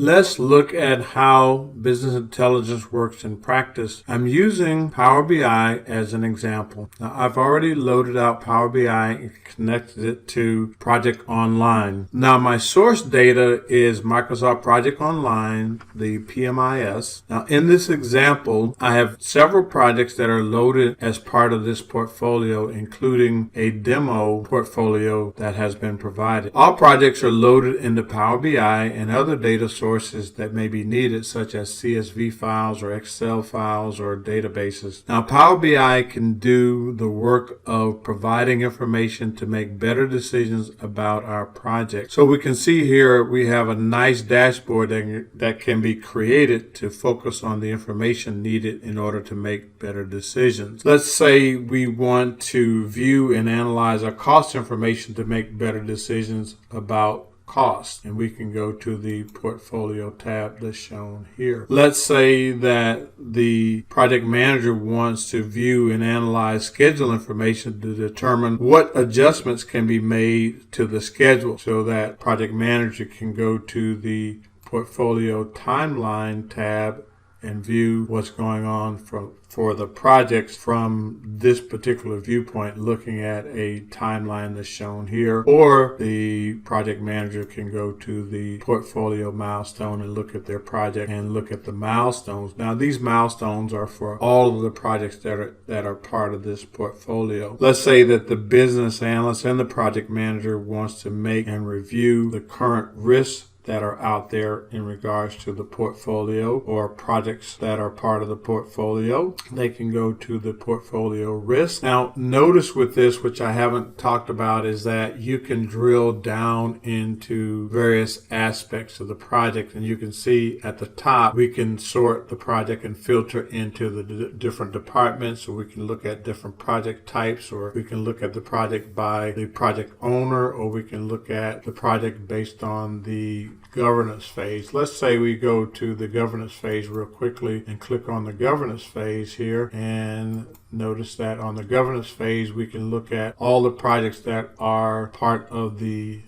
Let's look at how business intelligence works in practice. I'm using Power BI as an example. Now, I've already loaded out Power BI and connected it to Project Online. Now, my source data is Microsoft Project Online, the PMIS. Now, in this example, I have several projects that are loaded as part of this portfolio, including a demo portfolio that has been provided. All projects are loaded into Power BI and other data sources that may be needed, such as CSV files or Excel files or databases. Now, Power BI can do the work of providing information to make better decisions about our project. So we can see here we have a nice dashboard that can be created to focus on the information needed in order to make better decisions. Let's say we want to view and analyze our cost information to make better decisions about cost, and we can go to the portfolio tab that's shown here. Let's say that the project manager wants to view and analyze schedule information to determine what adjustments can be made to the schedule, so that project manager can go to the portfolio timeline tab and view what's going on for the projects from this particular viewpoint, looking at a timeline that's shown here. Or the project manager can go to the portfolio milestone and look at their project and look at the milestones. Now, these milestones are for all of the projects that are part of this portfolio. Let's say that the business analyst and the project manager wants to make and review the current risks that are out there in regards to the portfolio or projects that are part of the portfolio. They can go to the portfolio risk. Now, notice with this, which I haven't talked about, is that you can drill down into various aspects of the project, and you can see at the top we can sort the project and filter into the different departments, so we can look at different project types, or we can look at the project by the project owner, or we can look at the project based on the governance phase. Let's say we go to the governance phase real quickly and click on the governance phase here, and notice that on the governance phase we can look at all the projects that are part of the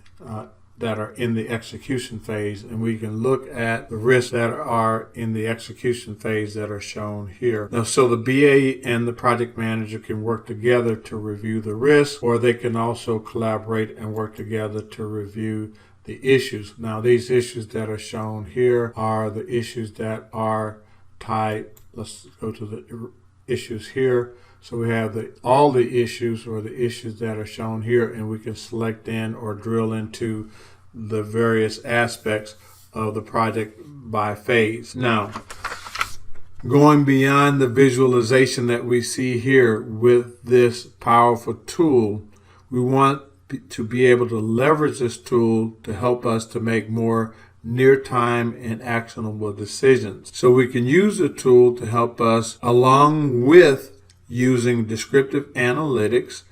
that are in the execution phase, and we can look at the risks that are in the execution phase that are shown here. Now, so the BA and the project manager can work together to review the risks, or they can also collaborate and work together to review the issues. Now, these issues that are shown here are the issues that are tied. Let's go to the issues here. So we have all the issues, or the issues that are shown here, and we can select in or drill into the various aspects of the project by phase. Now, going beyond the visualization that we see here with this powerful tool, we want to be able to leverage this tool to help us to make more near-time and actionable decisions. So we can use the tool to help us, along with using descriptive analytics,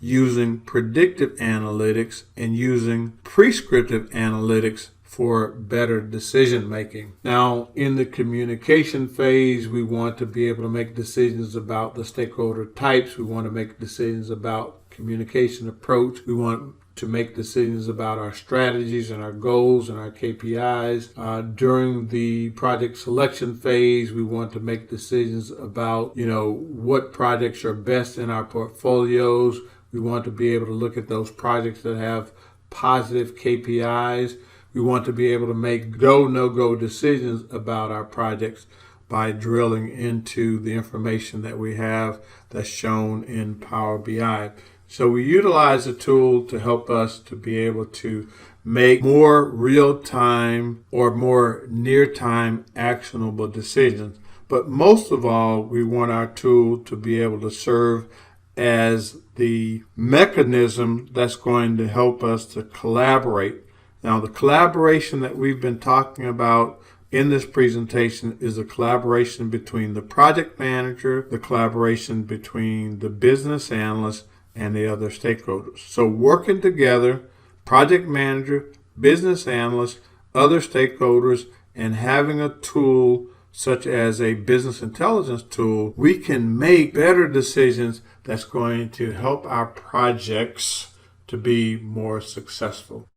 using predictive analytics, and using prescriptive analytics for better decision making. Now, in the communication phase, we want to be able to make decisions about the stakeholder types. We want to make decisions about communication approach. We want to make decisions about our strategies and our goals and our KPIs. During the project selection phase, we want to make decisions about, what projects are best in our portfolios. We want to be able to look at those projects that have positive KPIs. We want to be able to make go, no-go decisions about our projects by drilling into the information that we have that's shown in Power BI. So we utilize the tool to help us to be able to make more real-time or more near-time actionable decisions. But most of all, we want our tool to be able to serve as the mechanism that's going to help us to collaborate. Now, the collaboration that we've been talking about in this presentation is a collaboration between the project manager, the collaboration between the business analyst, and the other stakeholders. So working together, project manager, business analyst, other stakeholders, and having a tool such as a business intelligence tool, we can make better decisions that's going to help our projects to be more successful.